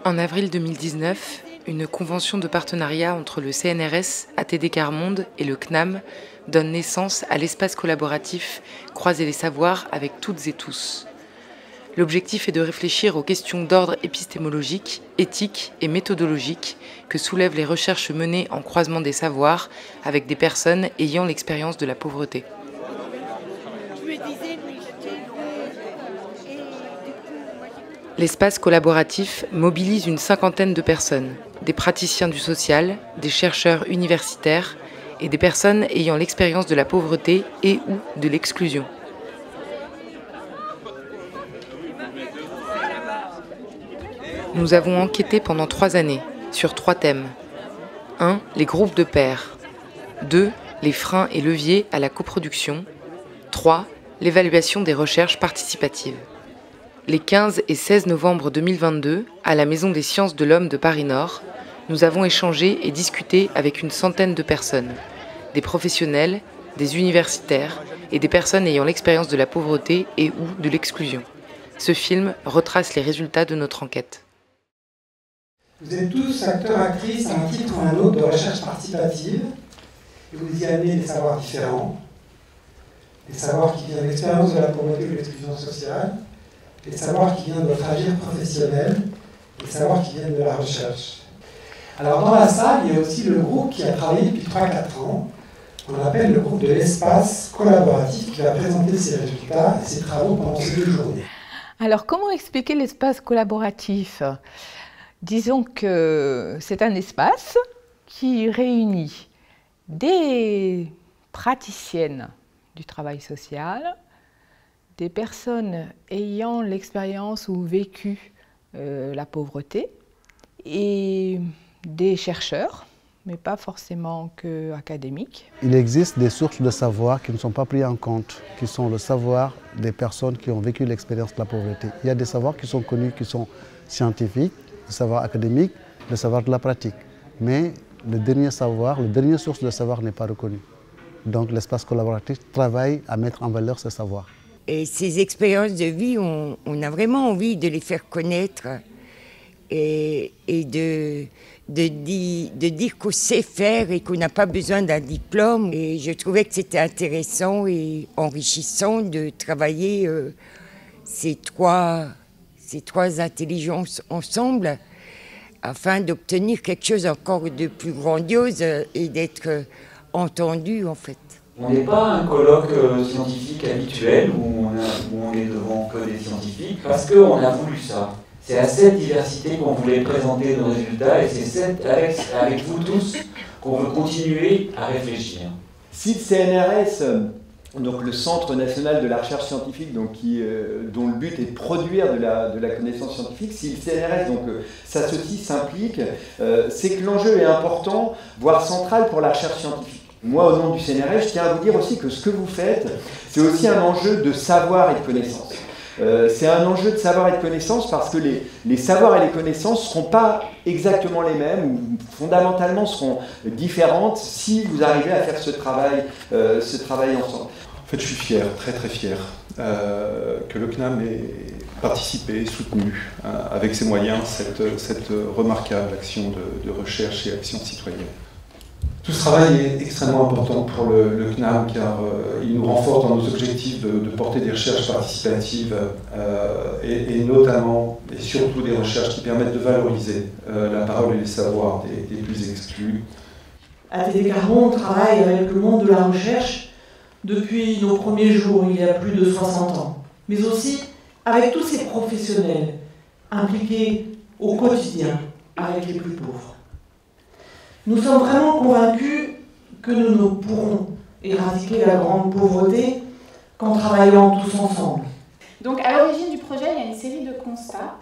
En avril 2019, une convention de partenariat entre le CNRS, ATD Quart Monde et le CNAM donne naissance à l'espace collaboratif Croiser les savoirs avec toutes et tous. L'objectif est de réfléchir aux questions d'ordre épistémologique, éthique et méthodologique que soulèvent les recherches menées en croisement des savoirs avec des personnes ayant l'expérience de la pauvreté. L'espace collaboratif mobilise une cinquantaine de personnes, des praticiens du social, des chercheurs universitaires et des personnes ayant l'expérience de la pauvreté et ou de l'exclusion. Nous avons enquêté pendant 3 années sur 3 thèmes. 1. Les groupes de pairs. 2. Les freins et leviers à la coproduction. 3. L'évaluation des recherches participatives. Les 15 et 16 novembre 2022, à la Maison des sciences de l'homme de Paris-Nord, nous avons échangé et discuté avec une centaine de personnes, des professionnels, des universitaires et des personnes ayant l'expérience de la pauvreté et ou de l'exclusion. Ce film retrace les résultats de notre enquête. Vous êtes tous acteurs-actrices à un titre ou à un autre de recherche participative et vous y amenez des savoirs différents, des savoirs qui viennent de l'expérience de la pauvreté ou de l'exclusion sociale, des savoirs qui viennent de votre agir professionnel, des savoirs qui viennent de la recherche. Alors dans la salle, il y a aussi le groupe qui a travaillé depuis 3-4 ans, qu'on appelle le groupe de l'espace collaboratif, qui va présenter ses résultats et ses travaux pendant ces 2 journées. Alors comment expliquer l'espace collaboratif ? Disons que c'est un espace qui réunit des praticiennes du travail social, des personnes ayant l'expérience ou vécu la pauvreté et des chercheurs, mais pas forcément que académiques. Il existe des sources de savoir qui ne sont pas prises en compte, qui sont le savoir des personnes qui ont vécu l'expérience de la pauvreté. Il y a des savoirs qui sont connus, qui sont scientifiques, le savoir académique, le savoir de la pratique. Mais le dernier savoir, la dernière source de savoir n'est pas reconnue. Donc l'espace collaboratif travaille à mettre en valeur ce savoir. Et ces expériences de vie, on a vraiment envie de les faire connaître et de dire qu'on sait faire et qu'on n'a pas besoin d'un diplôme. Et je trouvais que c'était intéressant et enrichissant de travailler ces trois intelligences ensemble afin d'obtenir quelque chose encore de plus grandiose et d'être entendu en fait. On n'est pas un colloque scientifique habituel où on est devant que des scientifiques parce qu'on a voulu ça. C'est à cette diversité qu'on voulait présenter nos résultats et c'est avec vous tous qu'on veut continuer à réfléchir. Si le CNRS, donc le Centre national de la recherche scientifique, donc dont le but est de produire de la connaissance scientifique, si le CNRS s'associe, s'implique, c'est que l'enjeu est important, voire central pour la recherche scientifique. Moi, au nom du CNRS, je tiens à vous dire aussi que ce que vous faites, c'est aussi un enjeu de savoir et de connaissance. C'est un enjeu de savoir et de connaissance parce que les savoirs et les connaissances ne seront pas exactement les mêmes ou fondamentalement seront différentes si vous arrivez à faire ce travail ensemble. En fait, je suis fier, très très fier, que le CNAM ait participé, soutenu avec ses moyens cette remarquable action de recherche et action citoyenne. Tout ce travail est extrêmement important pour le CNAM car il nous renforce dans nos objectifs de porter des recherches participatives et notamment et surtout des recherches qui permettent de valoriser la parole et les savoirs des plus exclus. ATD Quart Monde travaille avec le monde de la recherche depuis nos premiers jours, il y a plus de 60 ans, mais aussi avec tous ces professionnels impliqués au quotidien avec les plus pauvres. Nous sommes vraiment convaincus que nous ne pourrons éradiquer la grande pauvreté qu'en travaillant tous ensemble. Donc à l'origine du projet, il y a une série de constats.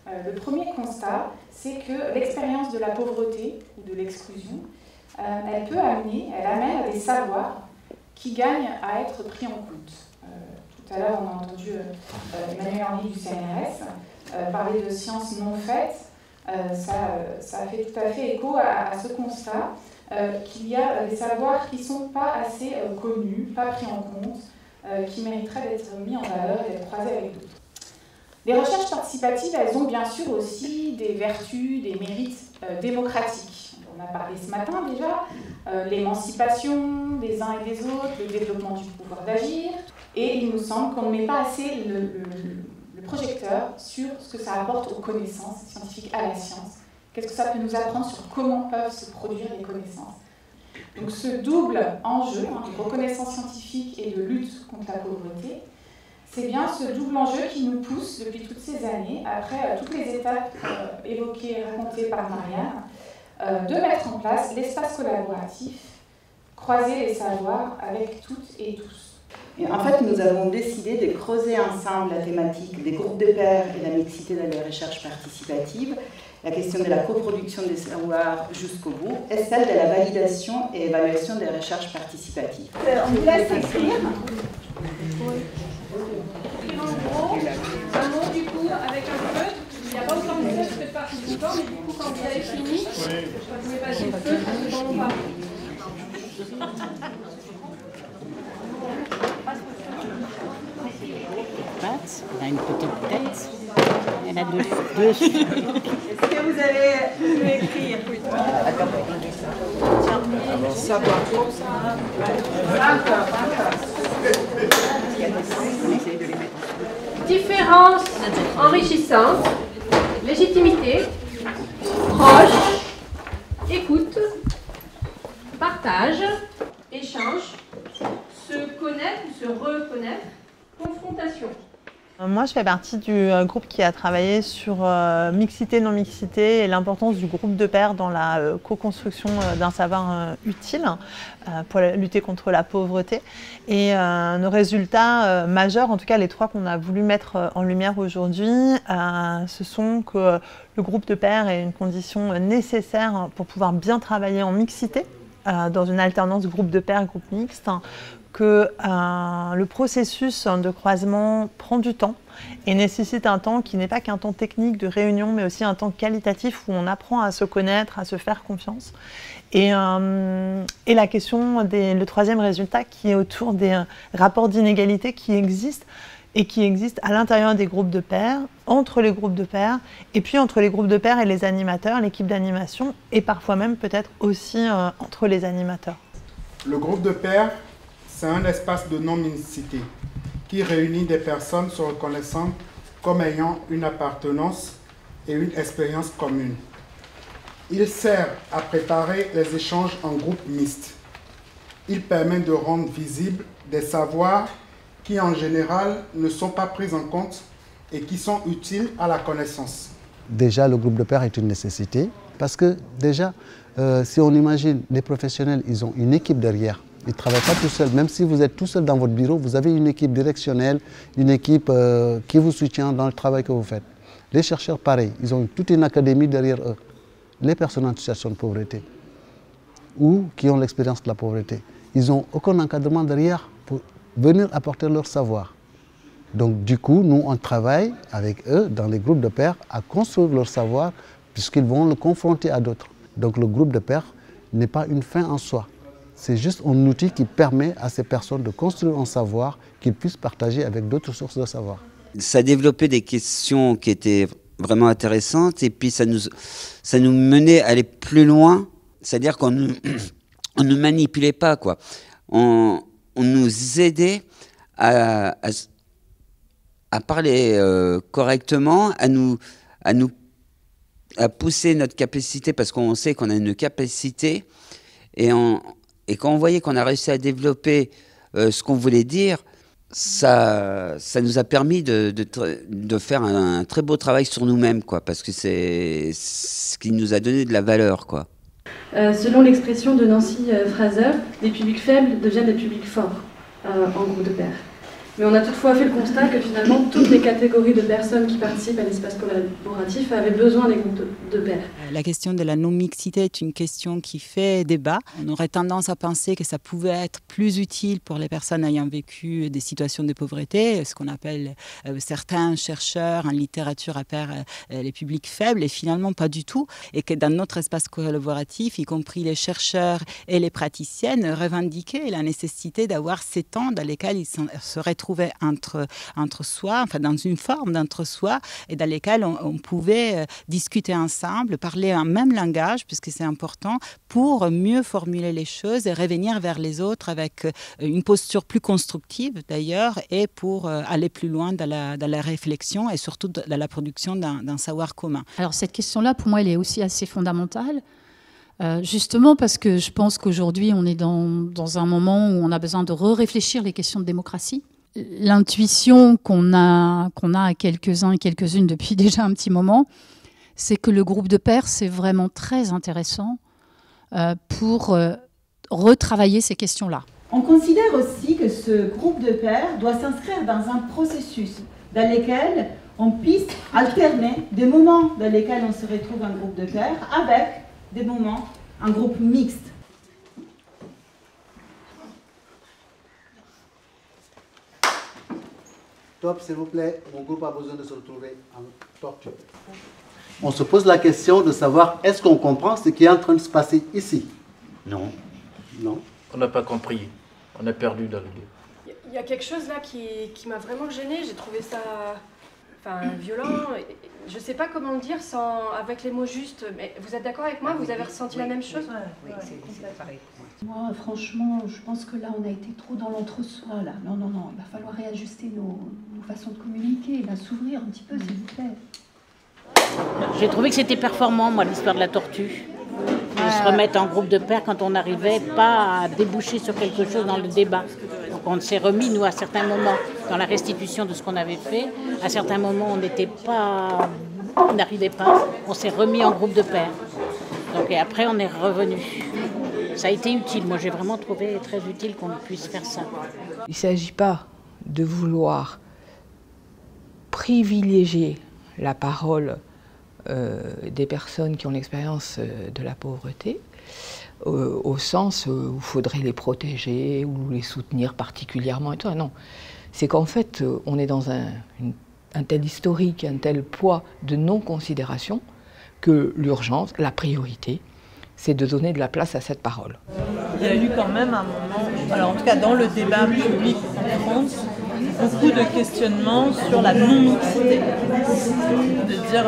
Le premier constat, c'est que l'expérience de la pauvreté ou de l'exclusion, elle amène à des savoirs qui gagnent à être pris en compte. Tout à l'heure, on a entendu Emmanuel Henry du CNRS parler de sciences non faites. Ça fait tout à fait écho à ce constat qu'il y a des savoirs qui ne sont pas assez connus, pas pris en compte, qui mériteraient d'être mis en valeur et d'être croisés avec d'autres. Les recherches participatives, elles ont bien sûr aussi des vertus, des mérites démocratiques. On a parlé ce matin déjà, l'émancipation des uns et des autres, le développement du pouvoir d'agir, et il nous semble qu'on ne met pas assez le projecteur sur ce que ça apporte aux connaissances scientifiques, à la science. Qu'est-ce que ça peut nous apprendre sur comment peuvent se produire les connaissances. Donc ce double enjeu, de reconnaissance scientifique et de lutte contre la pauvreté, c'est bien ce double enjeu qui nous pousse depuis toutes ces années, après toutes les étapes évoquées et racontées par Marianne, de mettre en place l'espace collaboratif, croiser les savoirs avec toutes et tous. Et en fait, nous avons décidé de creuser ensemble la thématique des groupes de pairs et la mixité dans les recherches participatives, la question de la coproduction des savoirs jusqu'au bout, et celle de la validation et évaluation des recherches participatives. On vous laisse écrire. En gros, un mot du coup avec un feu. Il n'y a pas autant de feu, je ne fais pas tout le temps, mais du coup, quand vous avez fini, vous pouvez passer le feu, parce qu'on va. Elle a une petite tête. Elle a deux. Est-ce que vous avez pu écrire? Différence enrichissante, légitimité, proche, écoute, partage, échange, se connaître ou se reconnaître, confrontation. Moi, je fais partie du groupe qui a travaillé sur mixité, non-mixité et l'importance du groupe de pairs dans la co-construction d'un savoir utile pour lutter contre la pauvreté. Et nos résultats majeurs, en tout cas les trois qu'on a voulu mettre en lumière aujourd'hui, ce sont que le groupe de pairs est une condition nécessaire pour pouvoir bien travailler en mixité, dans une alternance groupe de pairs, groupe mixte, que le processus de croisement prend du temps et nécessite un temps qui n'est pas qu'un temps technique de réunion, mais aussi un temps qualitatif où on apprend à se connaître, à se faire confiance. Et la question, le troisième résultat qui est autour des rapports d'inégalité qui existent et qui existent à l'intérieur des groupes de pairs, entre les groupes de pairs, et puis entre les groupes de pairs et les animateurs, l'équipe d'animation, et parfois même peut-être aussi entre les animateurs. Le groupe de pairs, c'est un espace de non-mixité qui réunit des personnes se reconnaissant comme ayant une appartenance et une expérience commune. Il sert à préparer les échanges en groupe mixte. Il permet de rendre visibles des savoirs qui en général ne sont pas pris en compte et qui sont utiles à la connaissance. Déjà, le groupe de pairs est une nécessité parce que déjà, si on imagine les professionnels, ils ont une équipe derrière. Ils ne travaillent pas tout seuls. Même si vous êtes tout seul dans votre bureau, vous avez une équipe directionnelle, une équipe qui vous soutient dans le travail que vous faites. Les chercheurs, pareil, ils ont toute une académie derrière eux. Les personnes en situation de pauvreté ou qui ont l'expérience de la pauvreté, ils n'ont aucun encadrement derrière pour venir apporter leur savoir. Donc du coup, nous, on travaille avec eux dans les groupes de pairs à construire leur savoir puisqu'ils vont le confronter à d'autres. Donc le groupe de pairs n'est pas une fin en soi. C'est juste un outil qui permet à ces personnes de construire un savoir qu'ils puissent partager avec d'autres sources de savoir. Ça a développé des questions qui étaient vraiment intéressantes et puis ça nous menait à aller plus loin. C'est-à-dire qu'on ne manipulait pas, quoi. On nous aidait à parler correctement, à pousser notre capacité parce qu'on sait qu'on a une capacité et quand on voyait qu'on a réussi à développer ce qu'on voulait dire, ça nous a permis de faire un très beau travail sur nous-mêmes, quoi, parce que c'est ce qui nous a donné de la valeur, quoi. Selon l'expression de Nancy Fraser, les publics faibles deviennent des publics forts en groupe de pairs. Mais on a toutefois fait le constat que finalement toutes les catégories de personnes qui participent à l'espace collaboratif avaient besoin des groupes de pairs. La question de la non-mixité est une question qui fait débat. On aurait tendance à penser que ça pouvait être plus utile pour les personnes ayant vécu des situations de pauvreté, ce qu'on appelle certains chercheurs en littérature appellent les publics faibles, et finalement pas du tout. Et que dans notre espace collaboratif, y compris les chercheurs et les praticiennes, revendiquaient la nécessité d'avoir ces temps dans lesquels ils se retrouvent retrouvait entre soi, enfin dans une forme d'entre-soi, et dans lesquelles on pouvait discuter ensemble, parler un même langage, puisque c'est important, pour mieux formuler les choses et revenir vers les autres avec une posture plus constructive d'ailleurs, et pour aller plus loin dans la réflexion et surtout dans la production d'un savoir commun. Alors cette question-là, pour moi, elle est aussi assez fondamentale. Justement parce que je pense qu'aujourd'hui, on est dans un moment où on a besoin de réfléchir les questions de démocratie. L'intuition qu'on a à quelques-uns et quelques-unes depuis déjà un petit moment, c'est que le groupe de pairs, c'est vraiment très intéressant pour retravailler ces questions-là. On considère aussi que ce groupe de pairs doit s'inscrire dans un processus dans lequel on puisse alterner des moments dans lesquels on se retrouve un groupe de pairs avec des moments, un groupe mixte. Top, s'il vous plaît, mon groupe a besoin de se retrouver en torture. On se pose la question de savoir, est-ce qu'on comprend ce qui est en train de se passer ici? Non. Non. On n'a pas compris. On a perdu dans l'idée. Il y a quelque chose là qui m'a vraiment gênée. J'ai trouvé ça violent. Je ne sais pas comment le dire avec les mots justes. Mais vous êtes d'accord avec moi? Vous avez ressenti la même chose? Oui, c'est pareil. Moi, franchement, je pense que là, on a été trop dans l'entre-soi. Là. Non, il va falloir réajuster nos façons de communiquer, s'ouvrir un petit peu, s'il vous plaît. J'ai trouvé que c'était performant, moi, l'histoire de la tortue. De se remettre en groupe de pairs quand on n'arrivait pas à déboucher sur quelque chose dans le débat. Donc on s'est remis, nous, à certains moments, dans la restitution de ce qu'on avait fait. À certains moments, on n'arrivait pas. On s'est remis en groupe de pairs. Donc, et après, on est revenu. Ça a été utile. Moi, j'ai vraiment trouvé très utile qu'on puisse faire ça. Il ne s'agit pas de vouloir privilégier la parole des personnes qui ont l'expérience de la pauvreté, au sens où il faudrait les protéger ou les soutenir particulièrement et tout. Non, c'est qu'en fait, on est dans un tel historique, un tel poids de non-considération que l'urgence, la priorité, c'est de donner de la place à cette parole. Il y a eu quand même un moment, alors en tout cas dans le débat public en France, beaucoup de questionnements sur la non-mixité. De dire,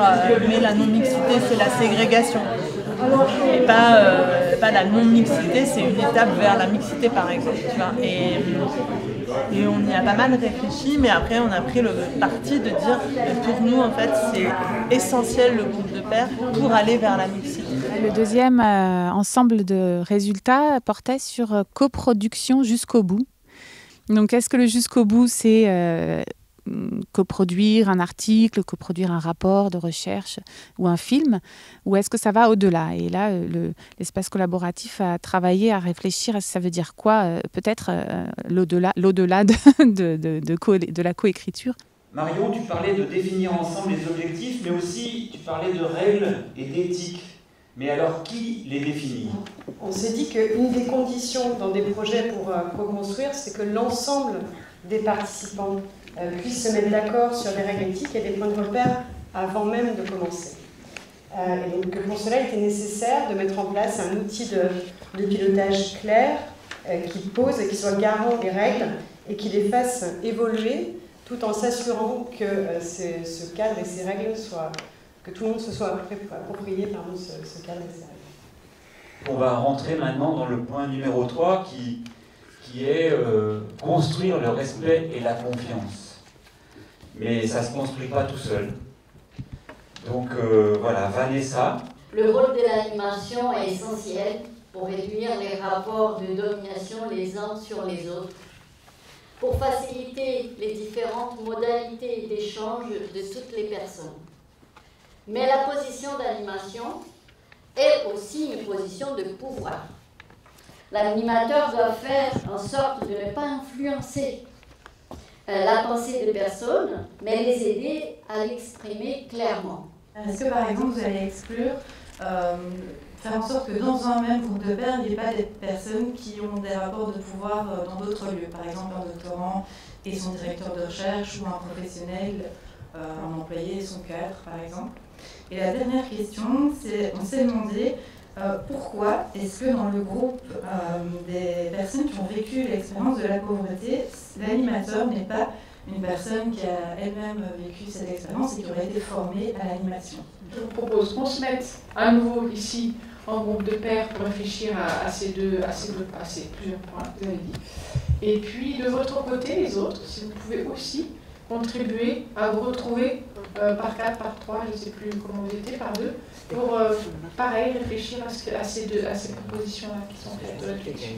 mais la non-mixité, c'est la ségrégation. Et pas la non-mixité, c'est une étape vers la mixité, par exemple. Tu vois. Et on y a pas mal réfléchi, mais après, on a pris le parti de dire, pour nous, en fait, c'est essentiel le groupe de pairs pour aller vers la mixité. Le deuxième ensemble de résultats portait sur coproduction jusqu'au bout. Donc, est-ce que le jusqu'au bout, c'est coproduire un article, coproduire un rapport de recherche ou un film, ou est-ce que ça va au-delà? Et là, l'espace collaboratif a travaillé à réfléchir à ce que ça veut dire quoi, peut-être l'au-delà de la coécriture. Marion, tu parlais de définir ensemble les objectifs, mais aussi tu parlais de règles et d'éthique. Mais alors, qui les définit? On s'est dit qu'une des conditions dans des projets pour co-construire, c'est que l'ensemble des participants puissent se mettre d'accord sur des règles éthiques et des points de repère avant même de commencer. Et donc, pour cela, il était nécessaire de mettre en place un outil de pilotage clair qui pose et qui soit garant des règles et qui les fasse évoluer tout en s'assurant que ce cadre et ces règles que tout le monde se soit approprié ce cadre et ces règles. On va rentrer maintenant dans le point numéro 3 qui est construire le respect et la confiance. Mais ça ne se construit pas tout seul. Donc voilà, Vanessa. Le rôle de l'animation est essentiel pour réduire les rapports de domination les uns sur les autres, pour faciliter les différentes modalités d'échange de toutes les personnes. Mais la position d'animation est aussi une position de pouvoir. L'animateur doit faire en sorte de ne pas influencer la pensée des personnes, mais les aider à l'exprimer clairement. Est-ce que par exemple vous allez exclure, faire en sorte que dans un même groupe de pairs, il n'y ait pas des personnes qui ont des rapports de pouvoir dans d'autres lieux, par exemple un doctorant et son directeur de recherche ou un professionnel, un employé et son cadre par exemple. Et la dernière question, c'est on s'est demandé Pourquoi est-ce que dans le groupe des personnes qui ont vécu l'expérience de la pauvreté, l'animateur n'est pas une personne qui a elle-même vécu cette expérience et qui aurait été formée à l'animation? Je vous propose qu'on se mette à nouveau ici en groupe de pairs pour réfléchir à ces plusieurs points que vous avez dit. Et puis de votre côté, les autres, si vous pouvez aussi contribuer à vous retrouver par 4, par 3, je ne sais plus comment vous étiez, par 2, pour pareil réfléchir à ces propositions-là qui sont faites de réflexion.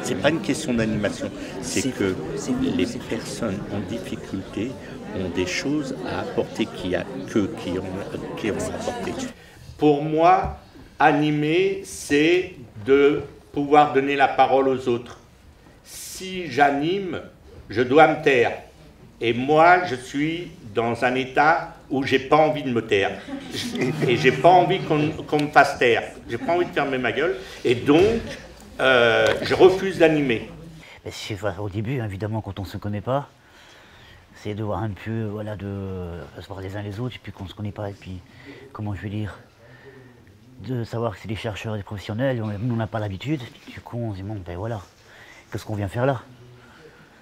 C'est pas une question d'animation, c'est que les personnes en difficulté ont des choses à apporter qu'il n'y a qu'eux qui ont apporté. Pour moi, animer, c'est de pouvoir donner la parole aux autres. Si j'anime, je dois me taire. Et moi, je suis dans un état où j'ai pas envie de me taire. Et j'ai pas envie qu'on me fasse taire. J'ai pas envie de fermer ma gueule. Et donc, je refuse d'animer. Au début, évidemment, quand on ne se connaît pas, c'est de voir un peu, voilà, de se voir les uns les autres, et puis qu'on ne se connaît pas, et puis, comment je vais dire, de savoir que c'est des chercheurs et des professionnels, nous on n'a pas l'habitude, du coup on se dit bon ben voilà, qu'est-ce qu'on vient faire là?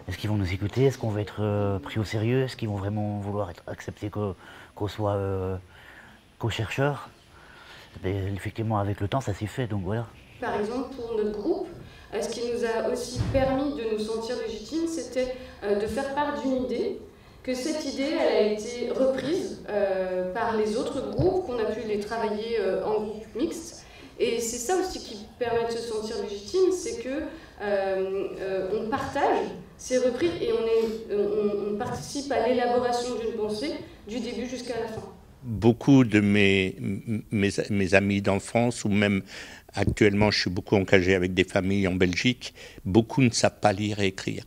Est-ce qu'ils vont nous écouter? Est-ce qu'on va être pris au sérieux? Est-ce qu'ils vont vraiment vouloir accepter qu'on soit co-chercheurs? Ben, effectivement avec le temps ça s'est fait, donc voilà. Par exemple pour notre groupe, ce qui nous a aussi permis de nous sentir légitimes, c'était de faire part d'une idée, que cette idée elle a été reprise par les autres groupes, qu'on a pu les travailler en groupe mixte. Et c'est ça aussi qui permet de se sentir légitime, c'est que on partage ces reprises et on participe à l'élaboration d'une pensée du début jusqu'à la fin. Beaucoup de mes amis d'enfance, ou même actuellement je suis beaucoup engagé avec des familles en Belgique, beaucoup ne savent pas lire et écrire.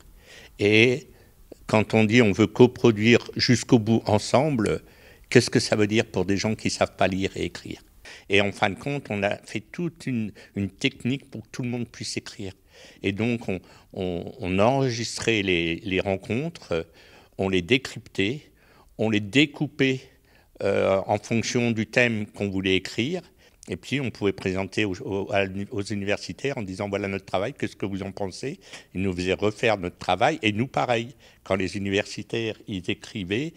Et quand on dit on veut coproduire jusqu'au bout ensemble, qu'est-ce que ça veut dire pour des gens qui ne savent pas lire et écrire? Et en fin de compte, on a fait toute une technique pour que tout le monde puisse écrire. Et donc, on enregistrait les rencontres, on les décryptait, on les découpait en fonction du thème qu'on voulait écrire. Et puis, on pouvait présenter aux universitaires en disant « Voilà notre travail, qu'est-ce que vous en pensez ?» Ils nous faisaient refaire notre travail. Et nous, pareil, quand les universitaires, ils écrivaient,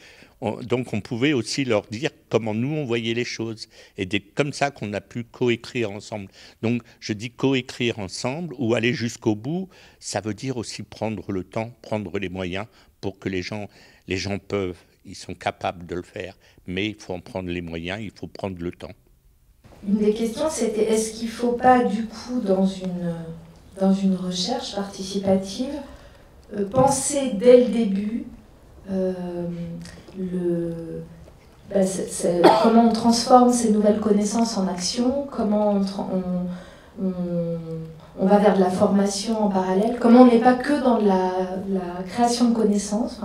donc on pouvait aussi leur dire comment nous, on voyait les choses. Et c'est comme ça qu'on a pu coécrire ensemble. Donc, je dis coécrire ensemble ou aller jusqu'au bout, ça veut dire aussi prendre le temps, prendre les moyens pour que les gens peuvent, ils sont capables de le faire. Mais il faut en prendre les moyens, il faut prendre le temps. Une des questions, c'était est-ce qu'il ne faut pas, du coup, dans une recherche participative, penser dès le début comment on transforme ces nouvelles connaissances en action, comment on va vers de la formation en parallèle, comment on n'est pas que dans la création de connaissances,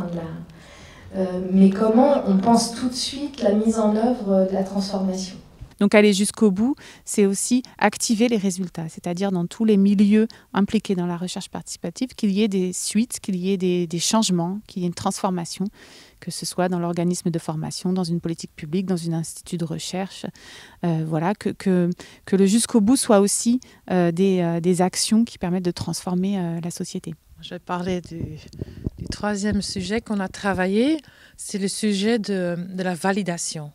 mais comment on pense tout de suite la mise en œuvre de la transformation. Donc aller jusqu'au bout, c'est aussi activer les résultats, c'est-à-dire dans tous les milieux impliqués dans la recherche participative, qu'il y ait des suites, qu'il y ait des changements, qu'il y ait une transformation, que ce soit dans l'organisme de formation, dans une politique publique, dans un institut de recherche. Voilà, que le jusqu'au bout soit aussi des actions qui permettent de transformer la société. Je vais parler du troisième sujet qu'on a travaillé, c'est le sujet de la validation.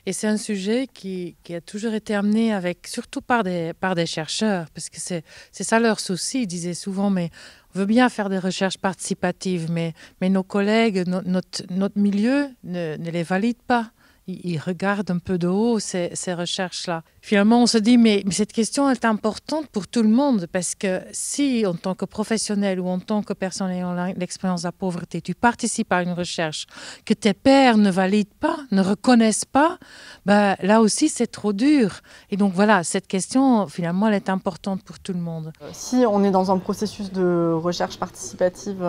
Et c'est un sujet qui a toujours été amené surtout par des chercheurs, parce que c'est ça leur souci. Ils disaient souvent, mais on veut bien faire des recherches participatives, mais nos collègues, notre milieu ne les valide pas. Ils regardent un peu de haut ces recherches-là. Finalement, on se dit, mais cette question est importante pour tout le monde, parce que si, en tant que professionnel ou en tant que personne ayant l'expérience de la pauvreté, tu participes à une recherche que tes pairs ne valident pas, ne reconnaissent pas, ben, là aussi, c'est trop dur. Et donc voilà, cette question, finalement, elle est importante pour tout le monde. Si on est dans un processus de recherche participative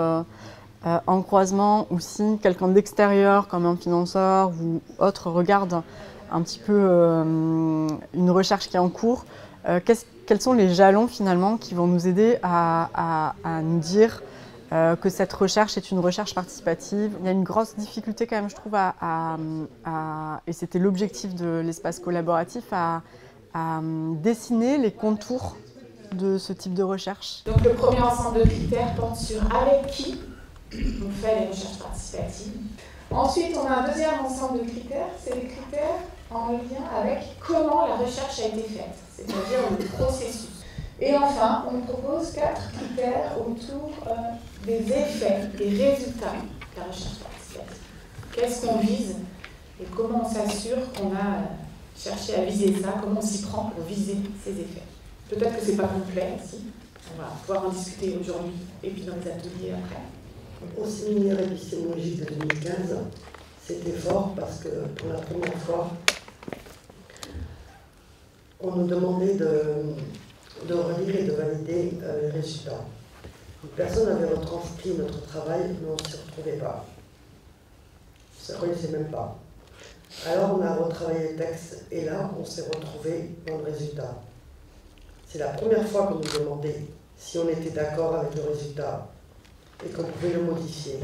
en croisement, ou si quelqu'un d'extérieur, comme un financeur ou autre, regarde un petit peu une recherche qui est en cours, quels sont les jalons finalement qui vont nous aider à nous dire que cette recherche est une recherche participative. Il y a une grosse difficulté quand même, je trouve, et c'était l'objectif de l'espace collaboratif, à dessiner les contours de ce type de recherche. Donc le premier ensemble de critères porte sur avec qui on fait les recherches participatives. Ensuite, on a un deuxième ensemble de critères, c'est les critères en lien avec comment la recherche a été faite, c'est-à-dire le processus. Et enfin, on propose 4 critères autour des effets, des résultats de la recherche participative. Qu'est-ce qu'on vise et comment on s'assure qu'on a cherché à viser ça, comment on s'y prend pour viser ces effets. Peut-être que ce n'est pas complet ici, on va pouvoir en discuter aujourd'hui et puis dans les ateliers après. Au séminaire épistémologique de 2015, c'était fort parce que pour la première fois, on nous demandait de relire et de valider les résultats. Personne n'avait retranscrit notre travail, mais on ne s'y retrouvait pas. On ne se reconnaissait même pas. Alors on a retravaillé le texte et là on s'est retrouvé dans le résultat. C'est la première fois qu'on nous demandait si on était d'accord avec le résultat et qu'on pouvait le modifier.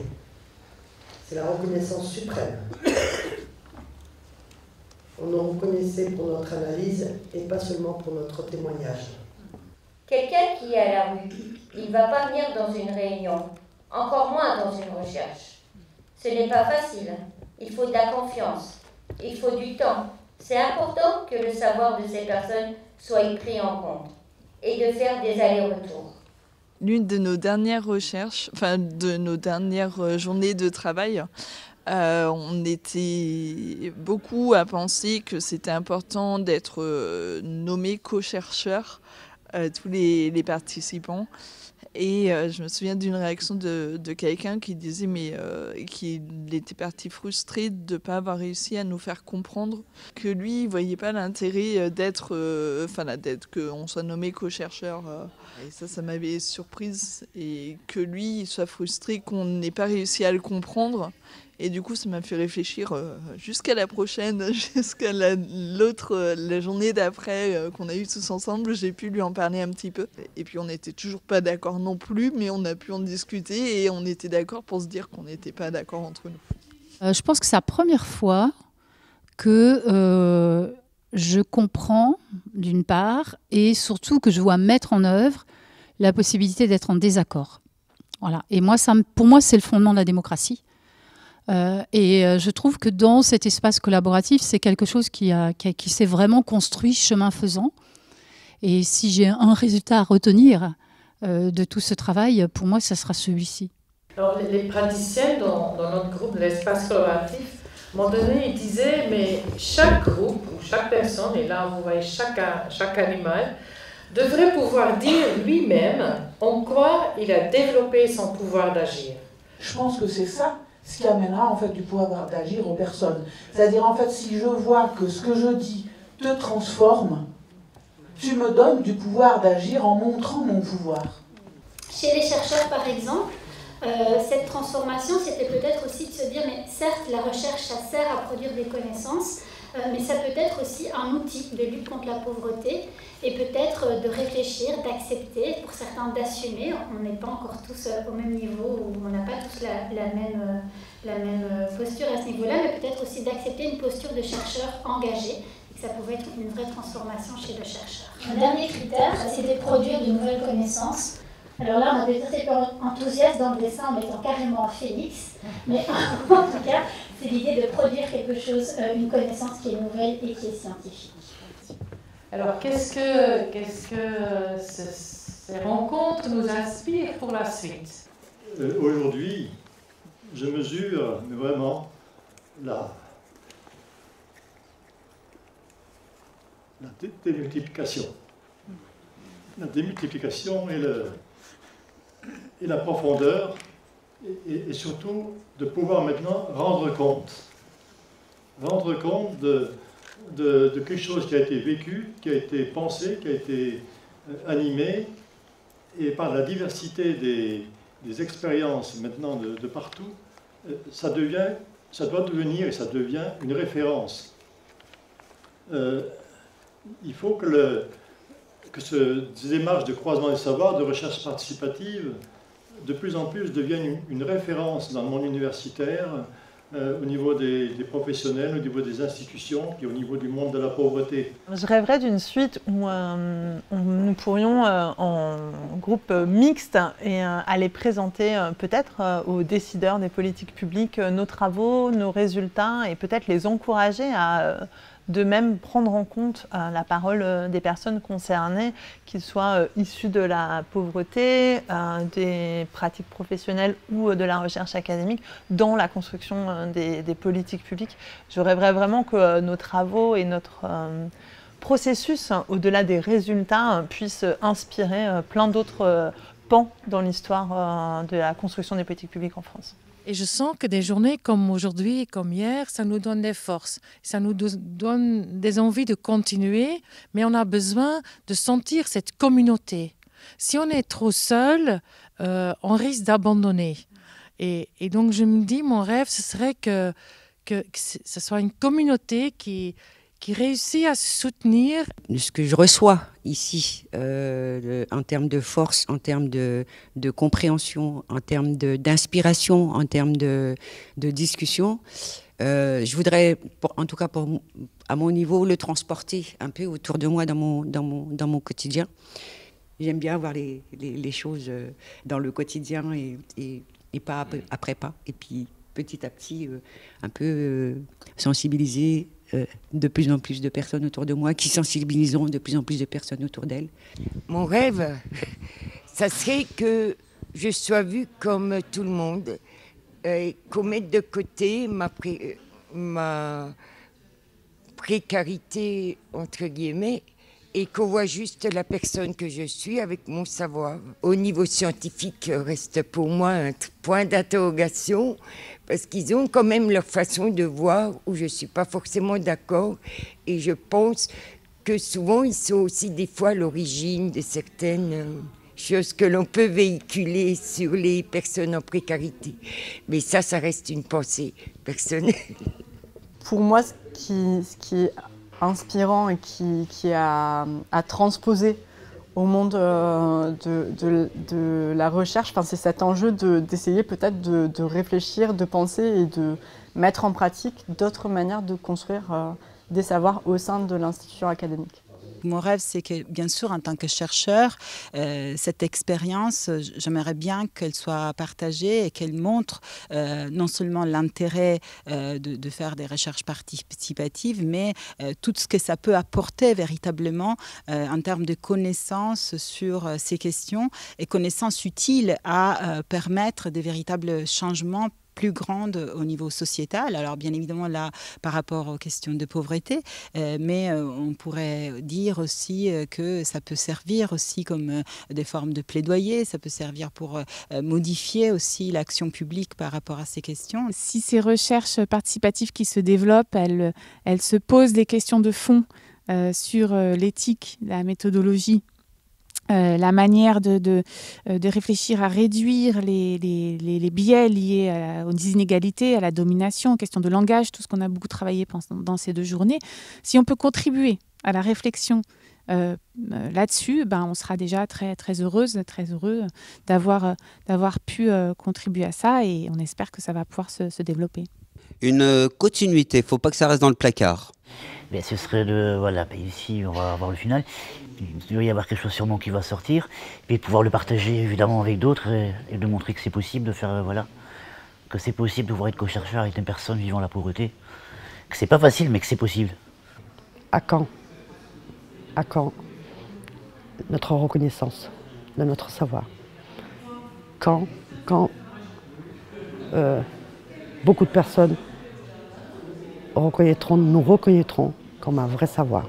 C'est la reconnaissance suprême. On nous reconnaissait pour notre analyse et pas seulement pour notre témoignage. Quelqu'un qui est à la rue, il ne va pas venir dans une réunion, encore moins dans une recherche. Ce n'est pas facile. Il faut de la confiance. Il faut du temps. C'est important que le savoir de ces personnes soit pris en compte et de faire des allers-retours. L'une de nos dernières recherches, enfin de nos dernières journées de travail, on était beaucoup à penser que c'était important d'être nommé co-chercheur, tous les participants. Et je me souviens d'une réaction de quelqu'un qui disait qu'il était parti frustré de ne pas avoir réussi à nous faire comprendre que lui, il ne voyait pas l'intérêt qu'on soit nommé co-chercheur. Et ça m'avait surprise. Et que lui, il soit frustré qu'on n'ait pas réussi à le comprendre. Et du coup, ça m'a fait réfléchir jusqu'à la prochaine, jusqu'à la journée d'après qu'on a eue tous ensemble. J'ai pu lui en parler un petit peu. Et puis, on n'était toujours pas d'accord non plus, mais on a pu en discuter et on était d'accord pour se dire qu'on n'était pas d'accord entre nous. Je pense que c'est la première fois que je comprends, d'une part, et surtout que je vois mettre en œuvre la possibilité d'être en désaccord. Voilà. Et moi, pour moi, c'est le fondement de la démocratie. Je trouve que dans cet espace collaboratif, c'est quelque chose qui s'est vraiment construit chemin faisant. Et si j'ai un résultat à retenir de tout ce travail, pour moi, ça sera celui-ci. Alors, les praticiens dans notre groupe de l'espace collaboratif, à un moment donné, ils disaient, mais chaque groupe ou chaque personne, et là vous voyez chaque animal, devrait pouvoir dire lui-même en quoi il a développé son pouvoir d'agir. Je pense que c'est ça ce qui amènera en fait du pouvoir d'agir aux personnes. C'est-à-dire en fait si je vois que ce que je dis te transforme, tu me donnes du pouvoir d'agir en montrant mon pouvoir. Chez les chercheurs par exemple, cette transformation c'était peut-être aussi de se dire mais certes la recherche ça sert à produire des connaissances, mais ça peut être aussi un outil de lutte contre la pauvreté et peut-être de réfléchir, d'accepter, pour certains d'assumer. On n'est pas encore tous au même niveau, ou on n'a pas tous la même posture à ce niveau-là, mais peut-être aussi d'accepter une posture de chercheur engagé, et que ça pouvait être une vraie transformation chez le chercheur. Un dernier critère, c'était produire de nouvelles connaissances. Alors là, on a été assez enthousiaste dans le dessin en mettant carrément un phénix, mais en tout cas, c'est l'idée de produire quelque chose, une connaissance qui est nouvelle et qui est scientifique. Alors, qu'est-ce que ces rencontres nous inspirent pour la suite? Aujourd'hui, je mesure vraiment la démultiplication. La démultiplication et la profondeur, et surtout de pouvoir maintenant rendre compte de quelque chose qui a été vécu, qui a été pensé, qui a été animé, et par la diversité des expériences maintenant de partout, ça doit devenir et ça devient une référence. Il faut que ces démarches de croisement des savoirs, de recherche participative, de plus en plus deviennent une référence dans le monde universitaire, au niveau des professionnels, au niveau des institutions, puis au niveau du monde de la pauvreté. Je rêverais d'une suite où nous pourrions, en groupe mixte, aller présenter peut-être aux décideurs des politiques publiques nos travaux, nos résultats, et peut-être les encourager à de même prendre en compte la parole des personnes concernées, qu'ils soient issus de la pauvreté, des pratiques professionnelles ou de la recherche académique, dans la construction des politiques publiques. Je rêverais vraiment que nos travaux et notre processus, au-delà des résultats, puissent inspirer plein d'autres pans dans l'histoire de la construction des politiques publiques en France. Et je sens que des journées comme aujourd'hui et comme hier, ça nous donne des forces, ça nous donne des envies de continuer, mais on a besoin de sentir cette communauté. Si on est trop seul, on risque d'abandonner. Et donc je me dis, mon rêve, ce serait que ce soit une communauté qui réussit à se soutenir. Ce que je reçois ici, en termes de force, en termes de compréhension, en termes d'inspiration, en termes de discussion, je voudrais, en tout cas à mon niveau, le transporter un peu autour de moi dans mon quotidien. J'aime bien voir les choses dans le quotidien et pas après pas. Et puis petit à petit, un peu sensibiliser de plus en plus de personnes autour de moi, qui sensibiliseront de plus en plus de personnes autour d'elles. Mon rêve, ça serait que je sois vue comme tout le monde, qu'on mette de côté ma précarité, entre guillemets, et qu'on voit juste la personne que je suis avec mon savoir. Au niveau scientifique, reste pour moi un point d'interrogation, parce qu'ils ont quand même leur façon de voir où je ne suis pas forcément d'accord. Et je pense que souvent, ils sont aussi des fois à l'origine de certaines choses que l'on peut véhiculer sur les personnes en précarité. Mais ça reste une pensée personnelle. Pour moi, ce qui est inspirant et qui est à transposer au monde de la recherche, c'est cet enjeu d'essayer peut-être de réfléchir, de penser et de mettre en pratique d'autres manières de construire des savoirs au sein de l'institution académique. Mon rêve, c'est que, bien sûr, en tant que chercheur, cette expérience, j'aimerais bien qu'elle soit partagée et qu'elle montre non seulement l'intérêt de faire des recherches participatives, mais tout ce que ça peut apporter véritablement en termes de connaissances sur ces questions et connaissances utiles à permettre des véritables changements plus grande au niveau sociétal. Alors bien évidemment là par rapport aux questions de pauvreté, mais on pourrait dire aussi que ça peut servir aussi comme des formes de plaidoyer, ça peut servir pour modifier aussi l'action publique par rapport à ces questions. Si ces recherches participatives qui se développent, elles se posent des questions de fond sur l'éthique, la méthodologie, la manière de réfléchir à réduire les biais liés aux inégalités, à la domination, aux questions de langage, tout ce qu'on a beaucoup travaillé dans ces 2 journées. Si on peut contribuer à la réflexion là-dessus, on sera déjà très, très heureuse, très heureux d'avoir pu contribuer à ça, et on espère que ça va pouvoir se développer. Une continuité, il ne faut pas que ça reste dans le placard. Mais ce serait ici on va avoir le final. Il doit y avoir quelque chose sûrement qui va sortir, et pouvoir le partager évidemment avec d'autres et de montrer que c'est possible de faire, que c'est possible de pouvoir être co-chercheur avec une personne vivant la pauvreté, que c'est pas facile mais que c'est possible. À quand notre reconnaissance de notre savoir? Quand beaucoup de personnes nous reconnaîtront comme un vrai savoir.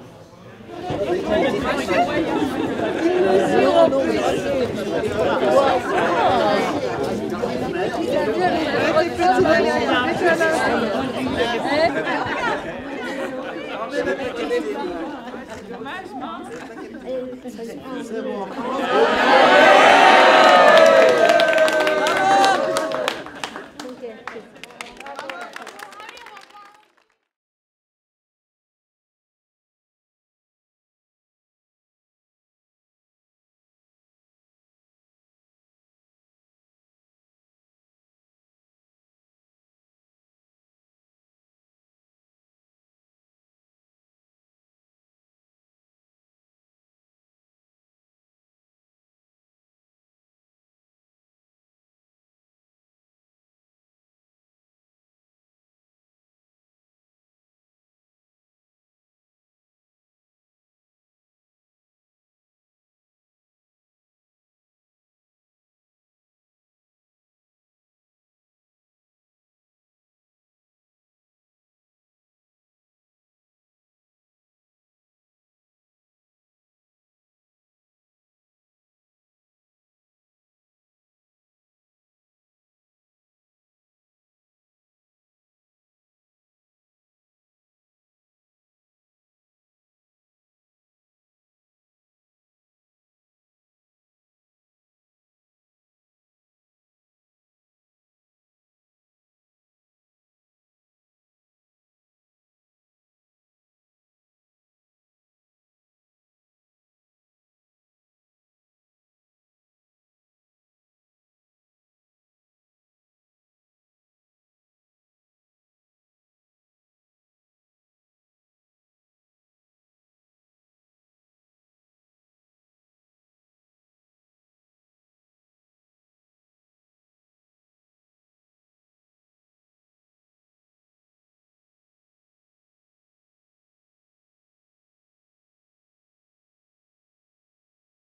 C'est bon.